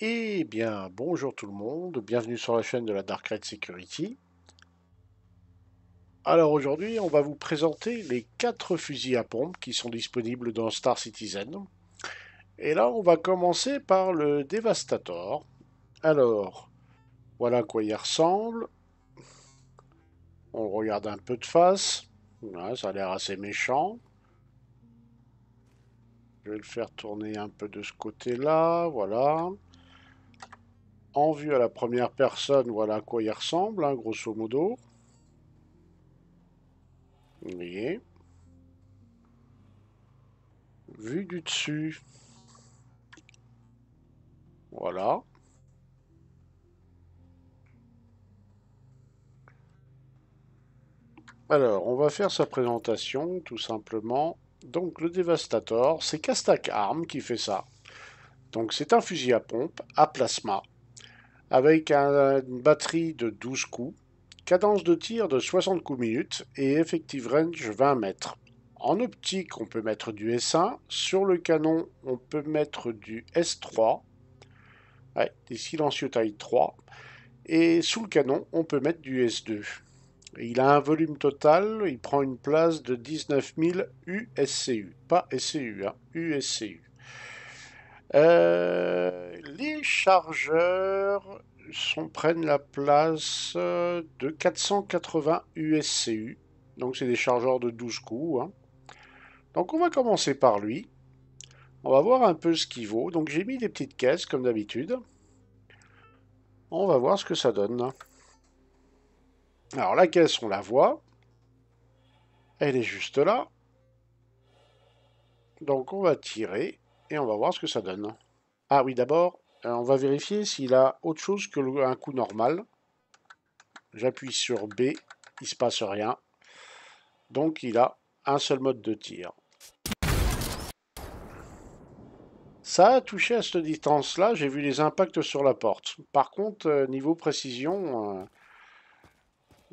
Eh bien, bonjour tout le monde, bienvenue sur la chaîne de la Dark Red Security. Alors aujourd'hui, on va vous présenter les 4 fusils à pompe qui sont disponibles dans Star Citizen. Et là, on va commencer par le Devastator. Alors, voilà à quoi il ressemble. On le regarde un peu de face. Ouais, ça a l'air assez méchant. Je vais le faire tourner un peu de ce côté-là, voilà. En vue à la première personne, voilà à quoi il ressemble, hein, grosso modo. Vous voyez. Vue du dessus, voilà. Alors, on va faire sa présentation, tout simplement. Donc, le Devastator, c'est Castak Arm qui fait ça. Donc, c'est un fusil à pompe, à plasma, avec une batterie de 12 coups, cadence de tir de 60 coups minutes et effective range 20 mètres. En optique, on peut mettre du S1. Sur le canon, on peut mettre du S3, ouais, des silencieux taille 3. Et sous le canon, on peut mettre du S2. Il a un volume total, il prend une place de 19 000 USCU. Pas SCU, hein, USCU. Les chargeurs prennent la place de 480 USCU. Donc c'est des chargeurs de 12 coups, hein. Donc on va commencer par lui. On va voir un peu ce qu'il vaut. Donc j'ai mis des petites caisses comme d'habitude. On va voir ce que ça donne. Alors la caisse, on la voit. Elle est juste là. Donc on va tirer et on va voir ce que ça donne. Ah oui, d'abord, on va vérifier s'il a autre chose que un coup normal. J'appuie sur B, il se passe rien. Donc il a un seul mode de tir. Ça a touché à cette distance-là, j'ai vu les impacts sur la porte. Par contre, niveau précision,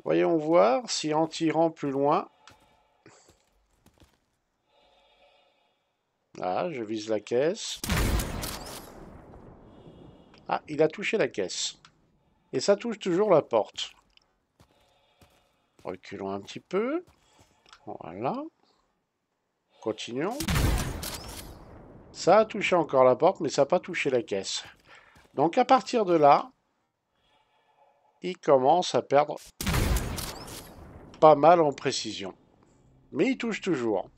voyons voir si en tirant plus loin... Là, je vise la caisse. Ah, il a touché la caisse. Et ça touche toujours la porte. Reculons un petit peu. Voilà. Continuons. Ça a touché encore la porte, mais ça n'a pas touché la caisse. Donc à partir de là, il commence à perdre pas mal en précision. Mais il touche toujours.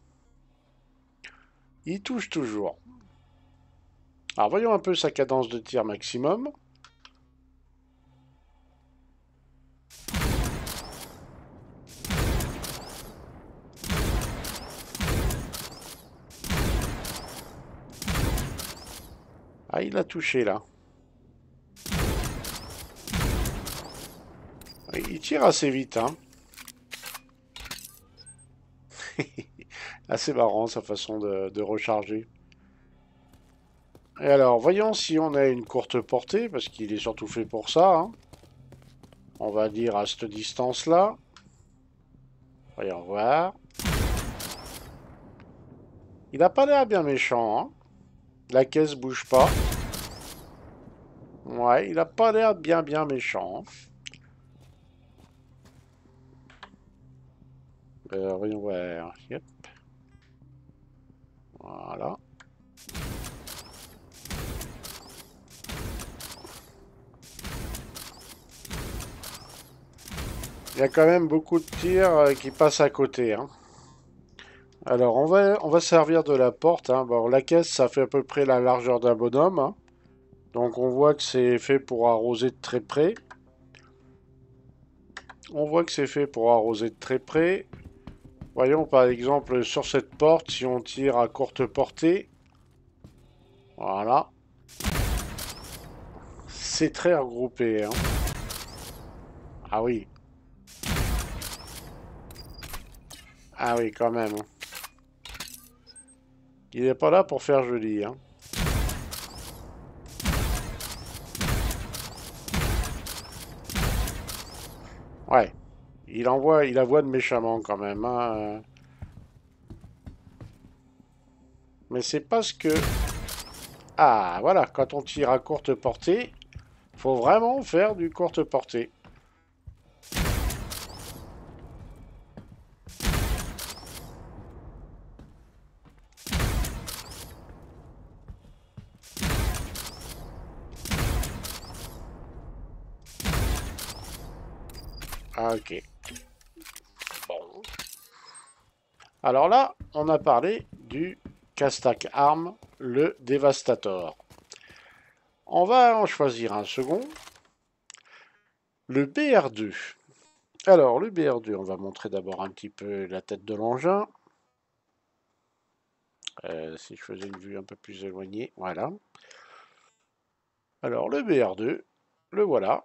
Il touche toujours. Alors voyons un peu sa cadence de tir maximum. Ah, il a touché là. Il tire assez vite, hein. Assez marrant sa façon de recharger. Et alors, voyons si on a une courte portée, parce qu'il est surtout fait pour ça, hein. On va dire à cette distance-là. Voyons voir. Il n'a pas l'air bien méchant, hein. La caisse bouge pas. Ouais, il n'a pas l'air bien méchant, hein. Voyons voir. Yep. Voilà. Il y a quand même beaucoup de tirs qui passent à côté, hein. Alors, on va servir de la porte, hein. Bon, la caisse, ça fait à peu près la largeur d'un bonhomme, hein. Donc, on voit que c'est fait pour arroser de très près. On voit que c'est fait pour arroser de très près. Voyons, par exemple, sur cette porte, si on tire à courte portée. Voilà. C'est très regroupé, hein. Ah oui. Ah oui, quand même, hein. Il n'est pas là pour faire joli, hein. Ouais. Il avoine méchamment quand même, hein. Mais c'est parce que Ah, voilà, quand on tire à courte portée, faut vraiment faire du courte portée. Ah, ok. Bon. Alors là, on a parlé du Castac Arm, le Devastator. On va en choisir un second. Le BR2. Alors, le BR2, on va montrer d'abord un petit peu la tête de l'engin. Si je faisais une vue un peu plus éloignée, voilà. Alors, le BR2, le voilà.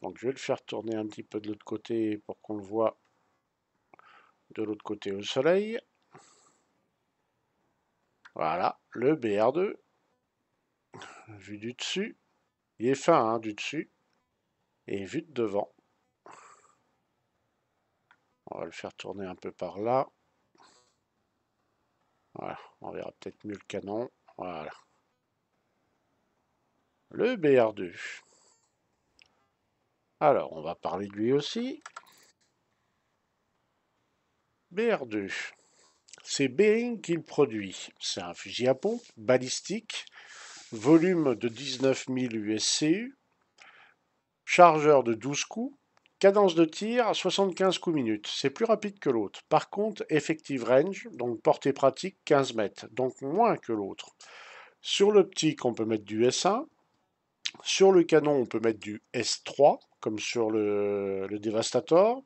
Donc, je vais le faire tourner un petit peu de l'autre côté pour qu'on le voit de l'autre côté au soleil. Voilà, le BR2, vu du dessus. Il est fin, hein, du dessus. Et vu de devant. On va le faire tourner un peu par là. Voilà, on verra peut-être mieux le canon. Voilà. Le BR2. Alors, on va parler de lui aussi. BR2. C'est Bering qui le produit. C'est un fusil à pompe balistique, volume de 19 000 USCU, chargeur de 12 coups, cadence de tir à 75 coups minutes. C'est plus rapide que l'autre. Par contre, effective range, donc portée pratique 15 mètres, donc moins que l'autre. Sur l'optique, on peut mettre du S1. Sur le canon, on peut mettre du S3, comme sur le Devastator.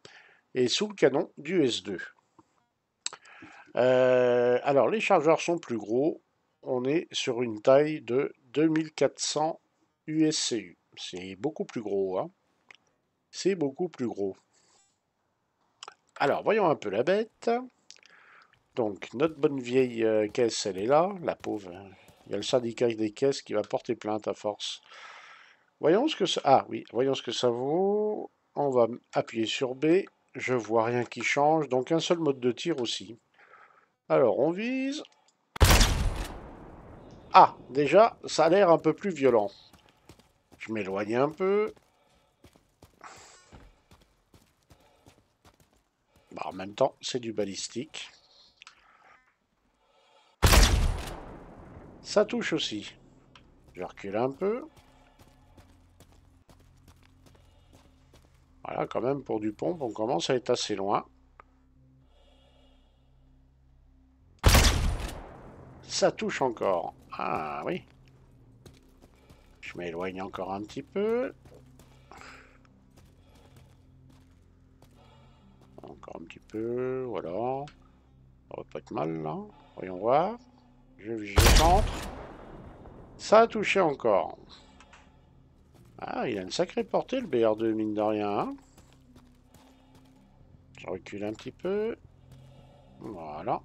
Et sous le canon, du S2. Alors, les chargeurs sont plus gros. On est sur une taille de 2400 USCU. C'est beaucoup plus gros, hein. C'est beaucoup plus gros. Alors, voyons un peu la bête. Donc, notre bonne vieille caisse, elle est là. La pauvre. Il y a le syndicat des caisses qui va porter plainte à force. Voyons ce que ça... Ah oui, voyons ce que ça vaut. On va appuyer sur B. Je vois rien qui change. Donc, un seul mode de tir aussi. Alors, on vise. Ah, déjà, ça a l'air un peu plus violent. Je m'éloigne un peu. Bah, en même temps, c'est du balistique. Ça touche aussi. Je recule un peu. Voilà, quand même, pour du pompe, on commence à être assez loin. Ça touche encore. Ah oui. Je m'éloigne encore un petit peu. Encore un petit peu, voilà. Ça va pas être mal, là. Voyons voir. Je centre. Ça a touché encore. Ah, il a une sacrée portée, le BR2, mine de rien. Hein. Je recule un petit peu. Voilà.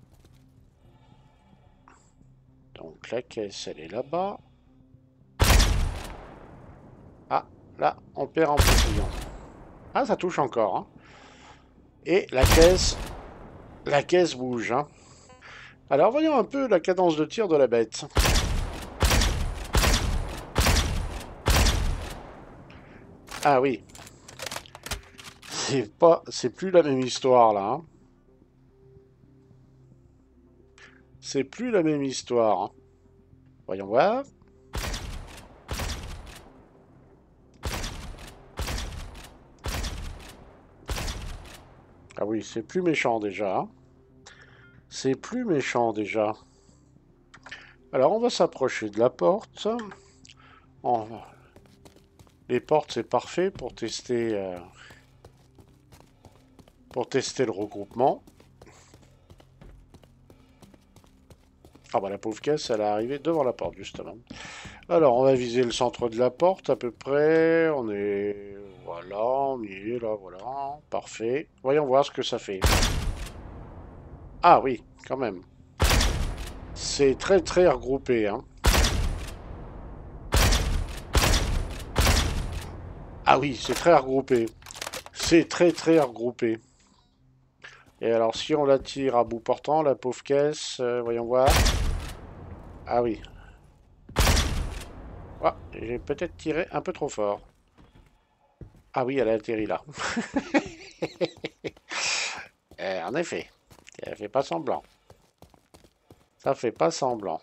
Donc la caisse, elle est là-bas. Ah, là, on perd en précision. Ah, ça touche encore. Hein. Et la caisse bouge. Hein. Alors, voyons un peu la cadence de tir de la bête. Ah oui. C'est plus la même histoire, là. Hein. C'est plus la même histoire. Hein. Voyons voir. Ah oui, c'est plus méchant déjà. Hein. C'est plus méchant déjà. Alors, on va s'approcher de la porte. Oh. Les portes, c'est parfait pour tester le regroupement. Ah bah la pauvre caisse, elle est arrivée devant la porte, justement. Alors, on va viser le centre de la porte, à peu près. On est... Voilà, on y est, là, voilà. Parfait. Voyons voir ce que ça fait. Ah oui, quand même. C'est très, très regroupé, hein. Ah oui, c'est très regroupé. C'est très, très regroupé. Et alors, si on la tire à bout portant, la pauvre caisse, voyons voir. Ah oui. Ah, j'ai peut-être tiré un peu trop fort. Ah oui, elle a atterri là. En effet, elle fait pas semblant. Ça fait pas semblant.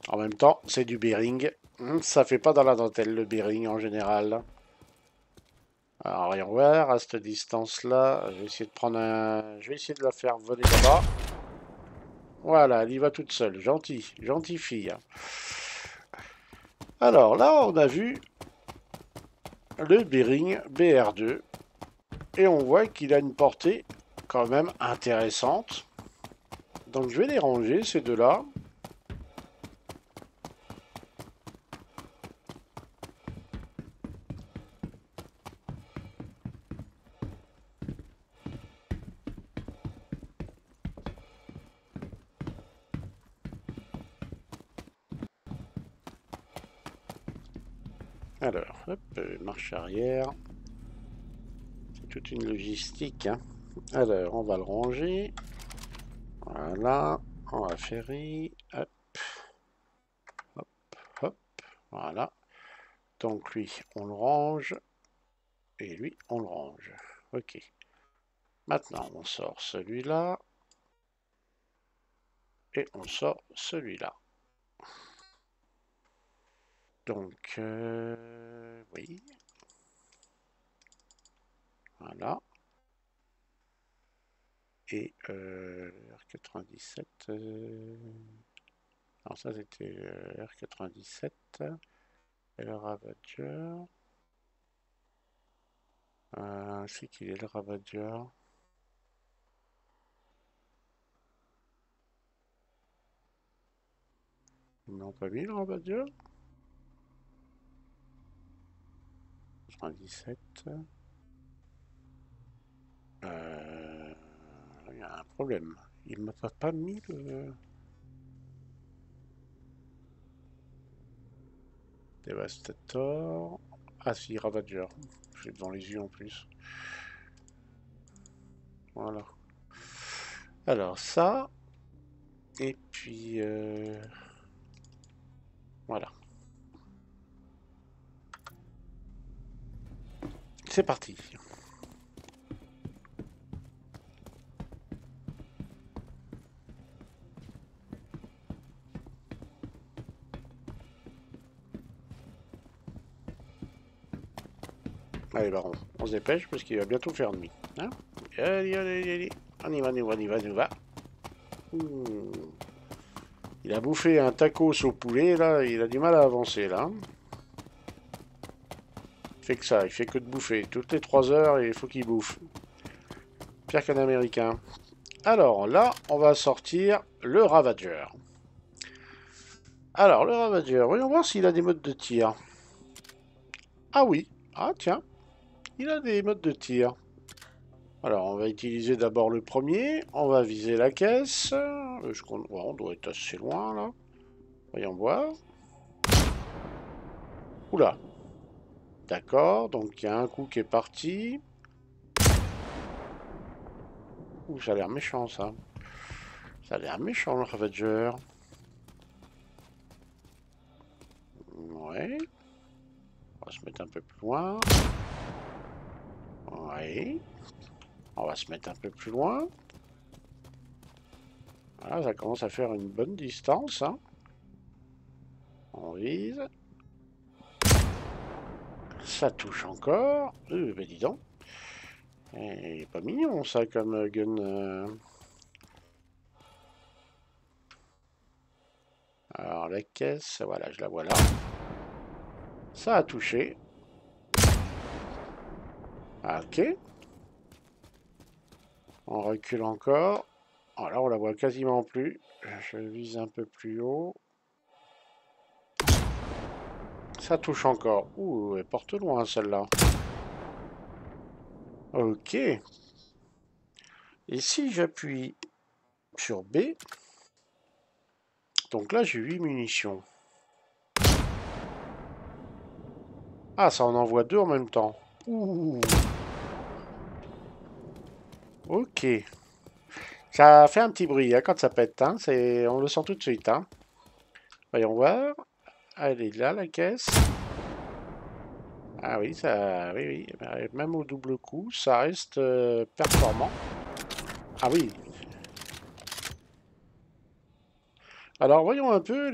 En même temps, c'est du bearing. Ça fait pas dans la dentelle le bearing en général. Alors, voyons voir, à cette distance-là, je vais essayer de prendre un... Je vais essayer de la faire voler là-bas. Voilà, elle y va toute seule. Gentille fille. Alors là, on a vu le bearing BR2. Et on voit qu'il a une portée quand même intéressante. Donc je vais les ranger, ces deux-là. Alors, hop, marche arrière. C'est toute une logistique, hein. Alors, on va le ranger. Voilà, on va ferry. Hop, hop, hop. Voilà. Donc lui, on le range. Et lui, on le range. Ok. Maintenant, on sort celui-là. Et on sort celui-là. Donc, oui. Voilà. Et R97. Alors ça c'était R97. Et le Ravager. C'est qu'il est le Ravager. Ils n'ont pas mis le Ravager. 97. Il y a un problème. Il m'a pas mis le Devastator. Ah si, Ravager. J'ai devant les yeux en plus. Voilà. Alors ça. Et puis voilà. C'est parti. Allez, baron, on se dépêche parce qu'il va bientôt faire nuit. Hein, allez. On y va. Il a bouffé un tacos au poulet, là, il a du mal à avancer, là. Il fait que ça, il fait que de bouffer. Toutes les 3 heures, il faut qu'il bouffe. Pire qu'un Américain. Alors, là, on va sortir le Ravager. Alors, le Ravager, voyons voir s'il a des modes de tir. Ah oui, ah tiens, il a des modes de tir. Alors, on va utiliser d'abord le premier. On va viser la caisse. On doit être assez loin, là. Voyons voir. Oula. D'accord, donc il y a un coup qui est parti. Ouh, ça a l'air méchant, ça. Ça a l'air méchant, le Ravager. Ouais. On va se mettre un peu plus loin. Ouais. On va se mettre un peu plus loin. Voilà, ça commence à faire une bonne distance, hein. On vise. Ça touche encore. Ben dis donc. Il est pas mignon, ça, comme gun. Alors, la caisse, voilà, je la vois là. Ça a touché. Ok. On recule encore. Alors, on la voit quasiment plus. Je vise un peu plus haut. Ça touche encore. Ouh, elle porte loin, celle-là. Ok. Et si j'appuie sur B, donc là, j'ai 8 munitions. Ah, ça en envoie 2 en même temps. Ouh. Ok. Ça fait un petit bruit hein, quand ça pète. Hein, on le sent tout de suite. Hein. Voyons voir. Elle est là, la caisse. Ah oui, ça, oui, oui. Même au double coup, ça reste performant. Ah oui. Alors, voyons un peu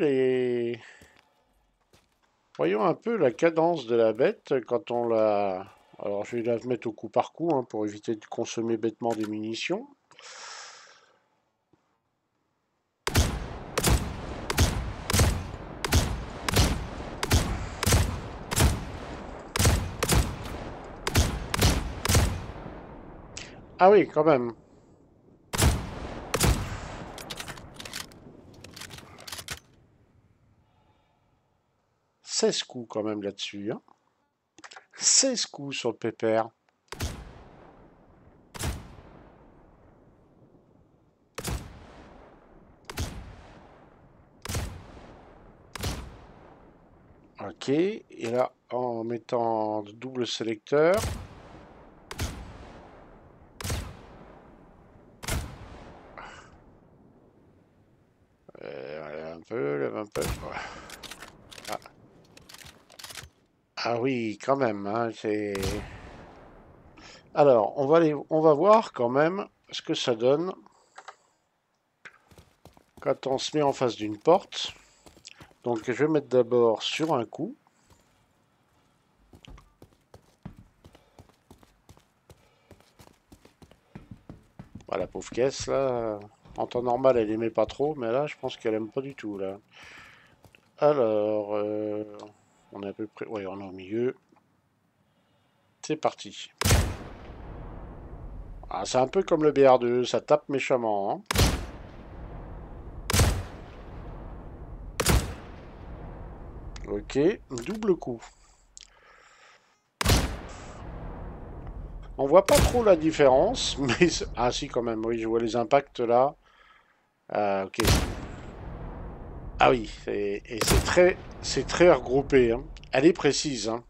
la cadence de la bête quand on la... Alors, je vais la mettre au coup par coup hein, pour éviter de consommer bêtement des munitions. Ah oui, quand même. 16 coups quand même là-dessus. Hein. 16 coups sur le pépère. Ok, et là, en mettant double sélecteur. Lève un peu, lève un peu. Ah, ah oui, quand même. Hein, c'est... Alors, on va voir quand même ce que ça donne quand on se met en face d'une porte. Donc, je vais mettre d'abord sur un coup. Voilà, la pauvre caisse, là. En temps normal, elle aimait pas trop, mais là, je pense qu'elle aime pas du tout, là. Alors, on est à peu près... Oui, on est au milieu. C'est parti. Ah, c'est un peu comme le BR2, ça tape méchamment. Hein. Ok, double coup. On voit pas trop la différence, mais... Ah si, quand même, oui, je vois les impacts là. Ah, ok. Ah oui, et c'est très regroupé. Hein. Elle est précise. Hein.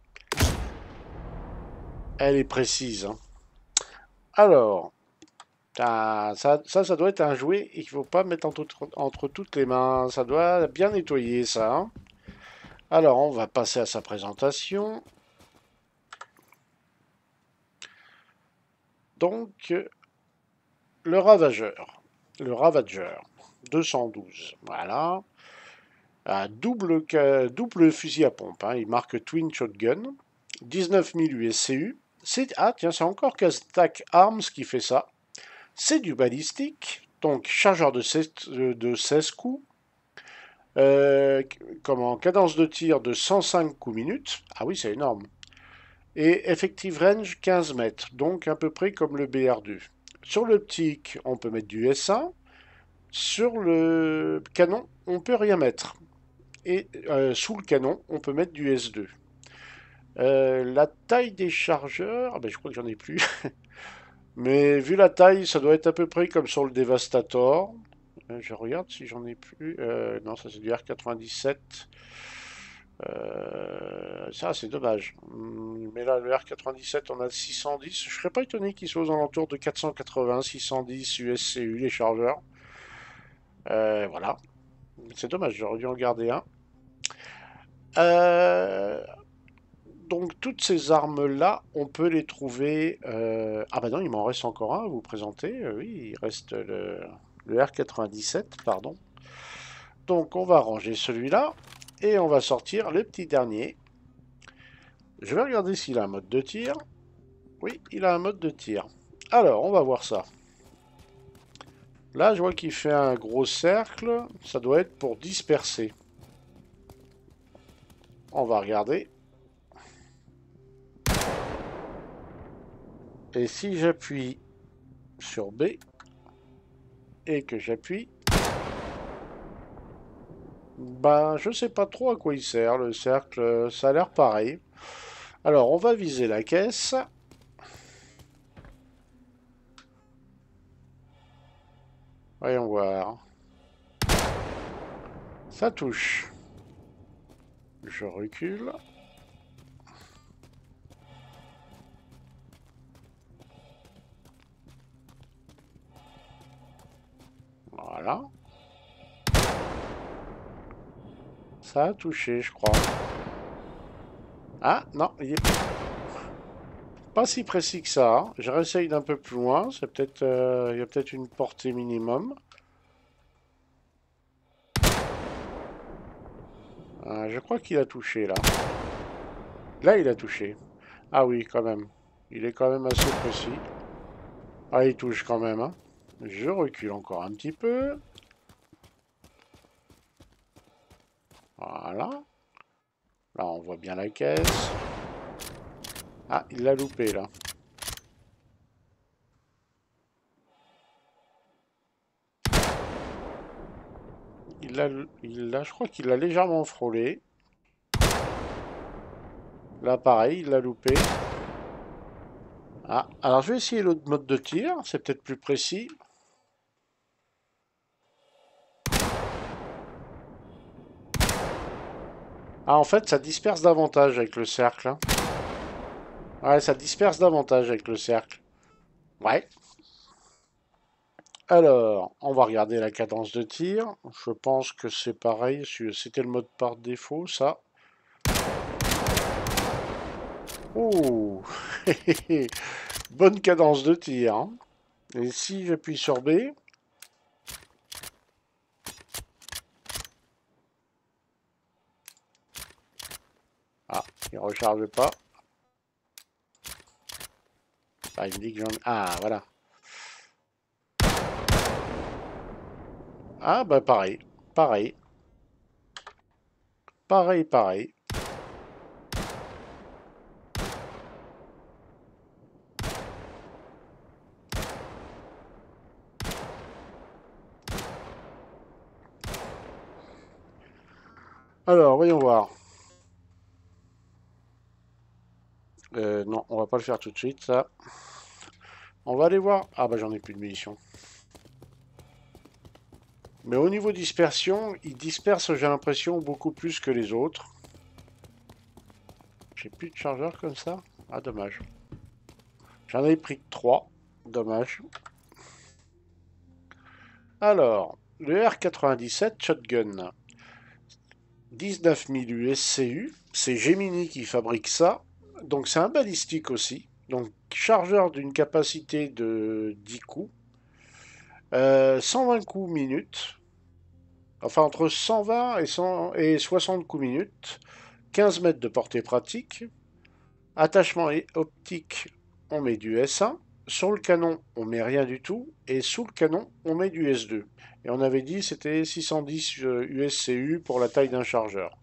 Elle est précise. Hein. Alors, ça doit être un jouet et qu'il ne faut pas mettre entre toutes les mains. Ça doit bien nettoyer ça. Hein. Alors, on va passer à sa présentation. Donc, le ravageur. Le ravageur. 212. Voilà. Double fusil à pompe. Hein. Il marque Twin Shotgun. 19 000 USCU. Ah, tiens, c'est encore Castac Arms qui fait ça. C'est du balistique. Donc, chargeur de 16 coups. Cadence de tir de 105 coups minutes. Ah oui, c'est énorme. Et effective range 15 mètres. Donc, à peu près comme le BR2. Sur l'optique, on peut mettre du S1. Sur le canon, on peut rien mettre. Et sous le canon, on peut mettre du S2. La taille des chargeurs, ah ben je crois que j'en ai plus. Mais vu la taille, ça doit être à peu près comme sur le Devastator. Je regarde si j'en ai plus. Non, ça c'est du R97. Ça c'est dommage. Mais là, le R97, on a le 610. Je serais pas étonné qu'il soit aux alentours de 480, 610 USCU, les chargeurs. Voilà. C'est dommage, j'aurais dû en garder un. Euh, donc toutes ces armes-là, on peut les trouver... Ah bah non, il m'en reste encore un à vous présenter. Oui, il reste le R97, pardon. Donc on va ranger celui-là et on va sortir le petit dernier. Je vais regarder s'il a un mode de tir. Oui, il a un mode de tir. Alors, on va voir ça. Là, je vois qu'il fait un gros cercle. Ça doit être pour disperser. On va regarder. Et si j'appuie sur B et que j'appuie, ben je sais pas trop à quoi il sert le cercle, ça a l'air pareil. Alors on va viser la caisse. Voyons voir. Ça touche. Je recule. Voilà. Ça a touché, je crois. Ah, non, il est pas si précis que ça, hein. Je réessaye d'un peu plus loin. C'est peut-être, il y a peut-être une portée minimum. Je crois qu'il a touché, là. Là, il a touché. Ah oui, quand même. Il est quand même assez précis. Ah, il touche quand même, hein. Je recule encore un petit peu. Voilà. Là, on voit bien la caisse. Ah, il l'a loupé, là. Je crois qu'il l'a légèrement frôlé. Là, pareil, il l'a loupé. Ah, alors je vais essayer l'autre mode de tir. C'est peut-être plus précis. Ah, en fait, ça disperse davantage avec le cercle, hein. Ouais, ça disperse davantage avec le cercle. Ouais. Alors, on va regarder la cadence de tir. Je pense que c'est pareil. C'était le mode par défaut, ça. Oh, bonne cadence de tir, hein. Et si j'appuie sur B, ah, il recharge pas. Ah, il me dit que j'en... Ah, voilà. Ah, bah pareil. Pareil. Pareil, pareil. Alors, voyons voir. Non, on va pas le faire tout de suite, ça. On va aller voir. Ah, bah j'en ai plus de munitions. Mais au niveau dispersion, il disperse, j'ai l'impression, beaucoup plus que les autres. J'ai plus de chargeur comme ça. Ah, dommage. J'en avais pris que 3. Dommage. Alors, le R97 Shotgun. 19 000 USCU. C'est Gemini qui fabrique ça. Donc c'est un balistique aussi. Donc chargeur d'une capacité de 10 coups. 120 coups minute. Enfin entre 120 et 60 coups minute. 15 mètres de portée pratique. Attachement optique, on met du S1. Sur le canon, on met rien du tout. Et sous le canon, on met du S2. Et on avait dit c'était 610 USCU pour la taille d'un chargeur.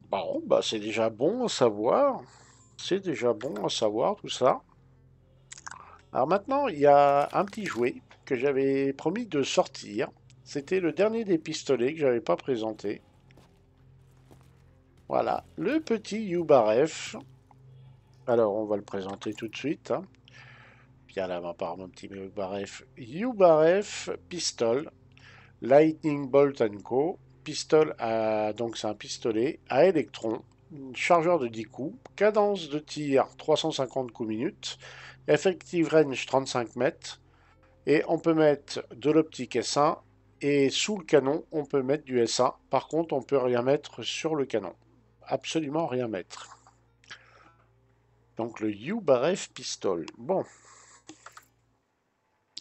Bon, bah c'est déjà bon à savoir. C'est déjà bon à savoir tout ça. Alors maintenant, il y a un petit jouet que j'avais promis de sortir. C'était le dernier des pistolets que j'avais pas présenté. Voilà, le petit Yubaref. Alors, on va le présenter tout de suite, hein. Bien là, par mon petit Yubaref. Yubaref Pistol, Lightning Bolt Co. Pistol à, donc c'est un pistolet à électrons, chargeur de 10 coups, cadence de tir 350 coups minute, effective range 35 mètres, et on peut mettre de l'optique S1, et sous le canon, on peut mettre du S1. Par contre, on peut rien mettre sur le canon. Absolument rien mettre. Donc le Yubaref Pistol. Bon.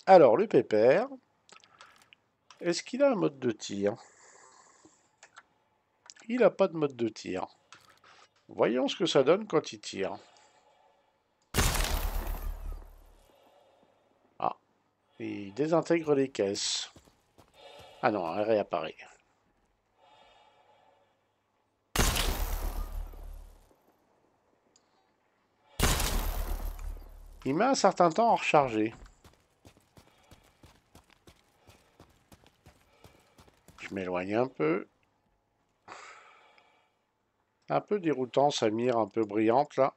Alors, le pépère. Est-ce qu'il a un mode de tir? Il n'a pas de mode de tir. Voyons ce que ça donne quand il tire. Ah, il désintègre les caisses. Ah non, elle réapparaît. Il met un certain temps à recharger. Je m'éloigne un peu. Un peu déroutant, sa mire un peu brillante là.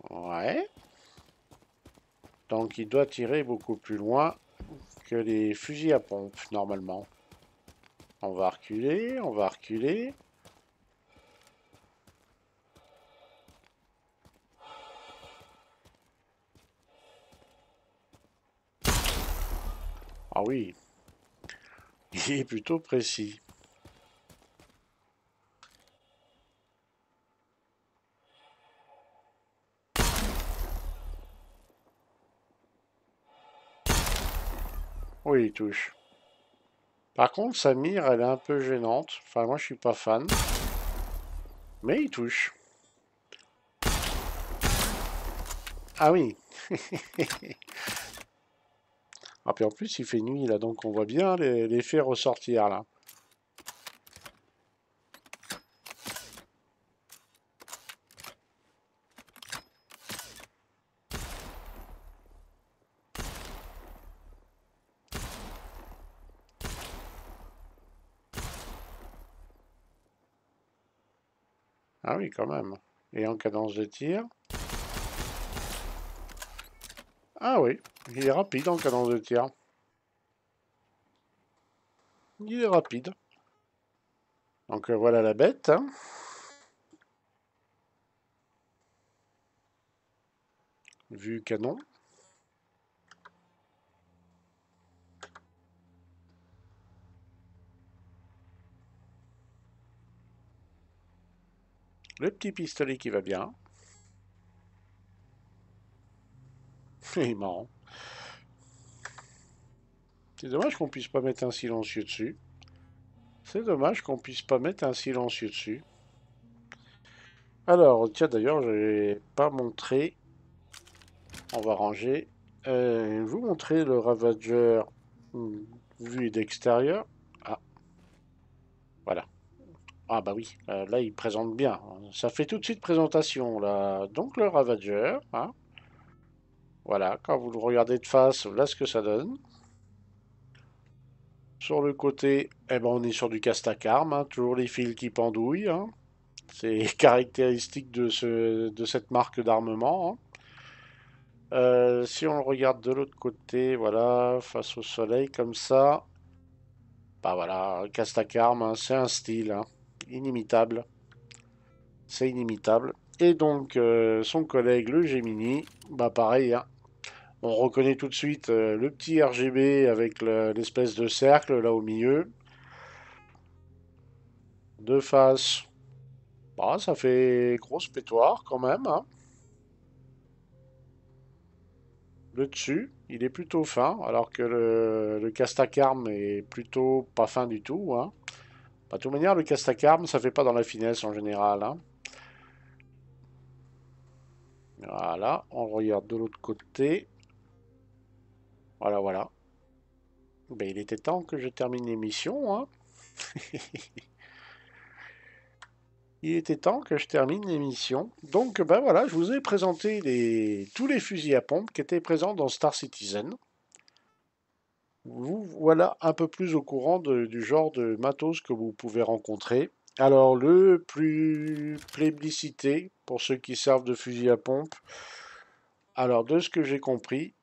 Ouais. Donc il doit tirer beaucoup plus loin que les fusils à pompe normalement. On va reculer, on va reculer. Ah oui, il est plutôt précis. Oui, il touche. Par contre, sa mire, elle est un peu gênante. Enfin, moi, je suis pas fan. Mais il touche. Ah oui. Ah, puis en plus, il fait nuit, là, donc on voit bien l'effet ressortir, là. Ah oui, quand même. Et en cadence de tir. Ah oui, il est rapide en cadence de tir. Il est rapide. Donc voilà la bête, hein. Vue canon. Le petit pistolet qui va bien. Il est marrant. C'est dommage qu'on puisse pas mettre un silencieux dessus. C'est dommage qu'on puisse pas mettre un silencieux dessus. Alors, tiens d'ailleurs, je n'ai pas montré. On va ranger. Vous montrer le Ravager vu d'extérieur. Ah, voilà. Ah bah oui, là il présente bien. Ça fait tout de suite présentation là. Donc le Ravager, hein. Voilà, quand vous le regardez de face, voilà ce que ça donne. Sur le côté, eh ben, on est sur du Castacarm, hein, toujours les fils qui pendouillent, hein. C'est caractéristique de cette marque d'armement, hein. Si on le regarde de l'autre côté, voilà, face au soleil comme ça, bah voilà, Castacarm, hein, c'est un style, hein, inimitable. C'est inimitable. Et donc son collègue le Gemini, bah pareil, hein. On reconnaît tout de suite le petit RGB avec l'espèce de cercle là au milieu. De face, bah, ça fait grosse pétoire quand même, hein. Le dessus, il est plutôt fin, alors que le Castacarm est plutôt pas fin du tout, hein. Bah, de toute manière, le Castacarm, ça fait pas dans la finesse en général, hein. Voilà, on regarde de l'autre côté. Voilà, voilà. Ben, il était temps que je termine l'émission, hein. Il était temps que je termine l'émission. Donc, ben voilà, je vous ai présenté tous les fusils à pompe qui étaient présents dans Star Citizen. Vous voilà un peu plus au courant du genre de matos que vous pouvez rencontrer. Alors, le plus plébiscité pour ceux qui servent de fusil à pompe, alors de ce que j'ai compris,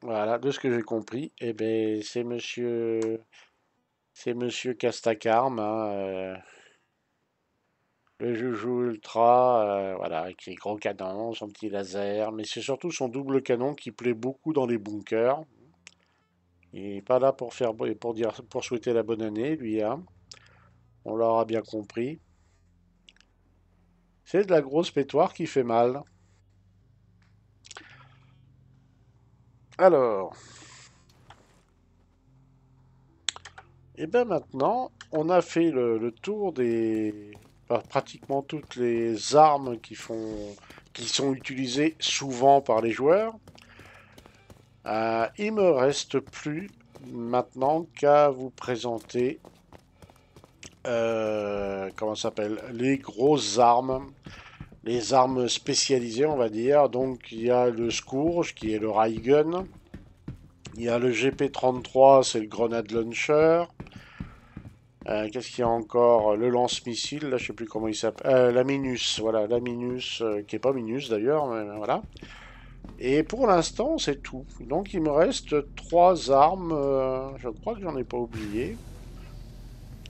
voilà, de ce que j'ai compris, eh ben, c'est Monsieur Castacarm, hein, le Joujou Ultra, voilà, avec les gros canons, son petit laser, mais c'est surtout son double canon qui plaît beaucoup dans les bunkers. Il n'est pas là pour faire pour dire pour souhaiter la bonne année, lui, hein. On l'aura bien compris. C'est de la grosse pétoire qui fait mal. Alors, et bien maintenant, on a fait le tour pratiquement toutes les armes qui sont utilisées souvent par les joueurs. Il me reste plus maintenant qu'à vous présenter comment ça s'appelle les grosses armes, les armes spécialisées, on va dire. Donc il y a le Scourge qui est le Ray Gun. Il y a le GP33, c'est le Grenade Launcher. Qu'est-ce qu'il y a encore? Le lance-missile, là je sais plus comment il s'appelle. La Minus, voilà, la Minus, qui est pas Minus d'ailleurs, mais voilà. Et pour l'instant, c'est tout. Donc il me reste trois armes. Je crois que j'en ai pas oublié.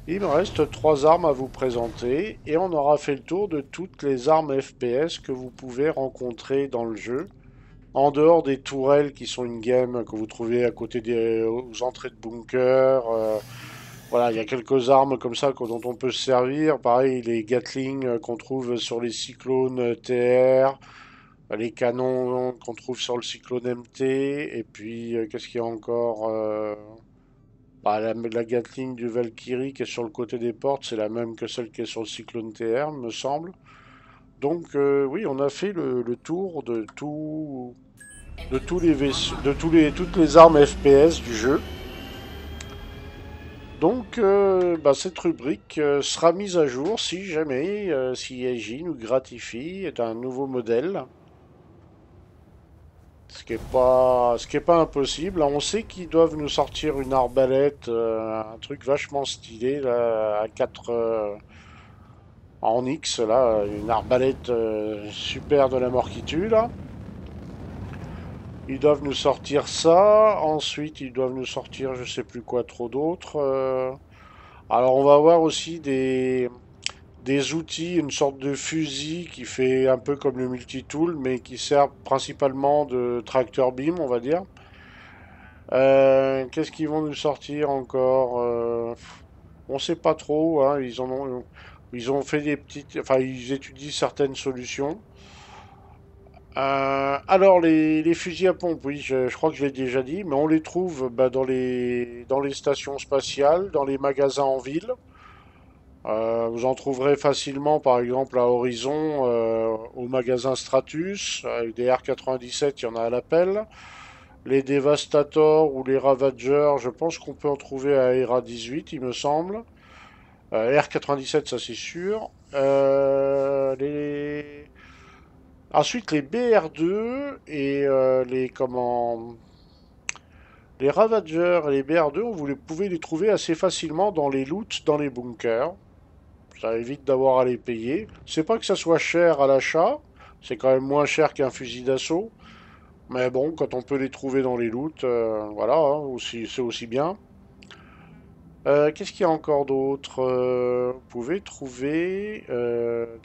Il me reste trois armes à vous présenter et on aura fait le tour de toutes les armes FPS que vous pouvez rencontrer dans le jeu. En dehors des tourelles qui sont une game que vous trouvez à côté aux entrées de bunker. Voilà, il y a quelques armes comme ça dont on peut se servir. Pareil, les Gatling qu'on trouve sur les cyclones TR. Les canons qu'on trouve sur le Cyclone MT. Et puis, qu'est-ce qu'il y a encore bah, la Gatling du Valkyrie qui est sur le côté des portes, c'est la même que celle qui est sur le Cyclone TR, me semble. Donc, oui, on a fait le tour de tout, de tous les vaisseaux, toutes les armes FPS du jeu. Donc, cette rubrique sera mise à jour si jamais si CIJ nous gratifie d'un nouveau modèle, ce qui est pas impossible. On sait qu'ils doivent nous sortir une arbalète, un truc vachement stylé là, à 4 en X là, une arbalète super de la mort qui tue là. Ils doivent nous sortir ça. Ensuite, ils doivent nous sortir je sais plus quoi trop d'autre. Alors on va avoir aussi des outils, une sorte de fusil qui fait un peu comme le multitool, mais qui sert principalement de tracteur beam, on va dire. Qu'est-ce qu'ils vont nous sortir encore on sait pas trop, hein, ils ont fait des petites, enfin ils étudient certaines solutions. Alors les fusils à pompe, oui, je crois que je l'ai déjà dit, mais on les trouve bah, dans les stations spatiales, dans les magasins en ville. Vous en trouverez facilement, par exemple, à Horizon, au magasin Stratus, avec des R97, il y en a à l'appel. Les Devastator ou les Ravager, je pense qu'on peut en trouver à ERA 18, il me semble. R97, ça c'est sûr. Ensuite, les BR2 et les Ravagers et les BR2, pouvez les trouver assez facilement dans les loots, dans les bunkers. Ça évite d'avoir à les payer. C'est pas que ça soit cher à l'achat, c'est quand même moins cher qu'un fusil d'assaut. Mais bon, quand on peut les trouver dans les loots, voilà, hein, c'est aussi bien. Qu'est-ce qu'il y a encore d'autre vous pouvez trouver.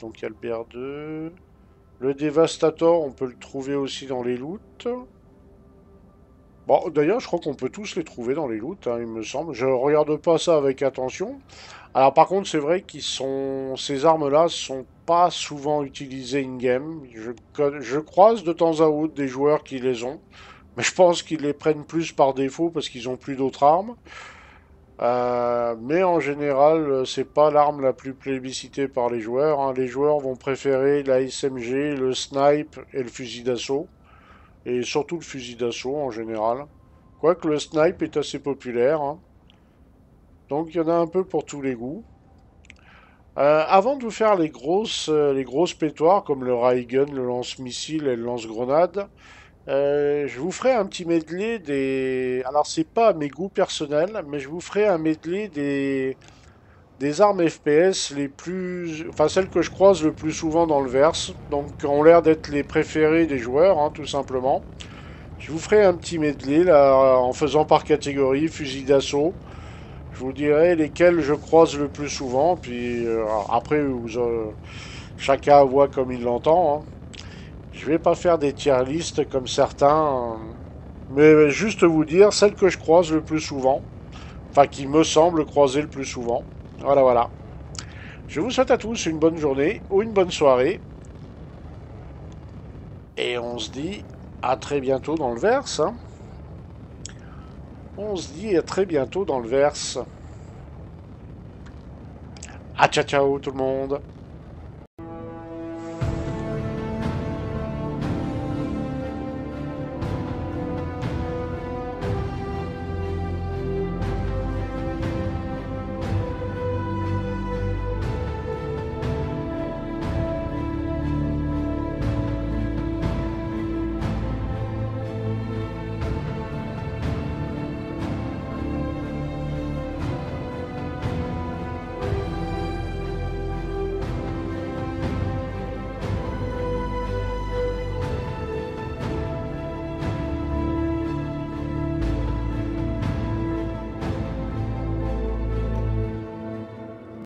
Donc il y a le BR2. Le Devastator, on peut le trouver aussi dans les loots. Bon, d'ailleurs, je crois qu'on peut tous les trouver dans les loots, hein, il me semble. Je regarde pas ça avec attention. Alors par contre, c'est vrai ces armes-là sont pas souvent utilisées in-game. Je croise de temps à autre des joueurs qui les ont, mais je pense qu'ils les prennent plus par défaut parce qu'ils ont plus d'autres armes. Mais en général, c'est pas l'arme la plus plébiscitée par les joueurs, hein. Les joueurs vont préférer la SMG, le snipe et le fusil d'assaut, et surtout le fusil d'assaut en général. Quoique le snipe est assez populaire, hein. Donc il y en a un peu pour tous les goûts. Avant de vous faire les grosses pétoires comme le ray gun, le lance-missile et le lance-grenade, je vous ferai un petit medley des. Alors c'est pas mes goûts personnels, mais je vous ferai un medley des armes FPS les plus, enfin celles que je croise le plus souvent dans le verse, donc qui ont l'air d'être les préférées des joueurs, hein, tout simplement. Je vous ferai un petit medley là, en faisant par catégorie, fusil d'assaut. Je vous dirai lesquels je croise le plus souvent, puis après chacun voit comme il l'entend, hein. Je vais pas faire des tier listes comme certains, mais juste vous dire celles que je croise le plus souvent, enfin qui me semblent croiser le plus souvent. Voilà, voilà. Je vous souhaite à tous une bonne journée ou une bonne soirée, et on se dit à très bientôt dans le verse, hein. On se dit à très bientôt dans le verse. Ah ciao ciao tout le monde.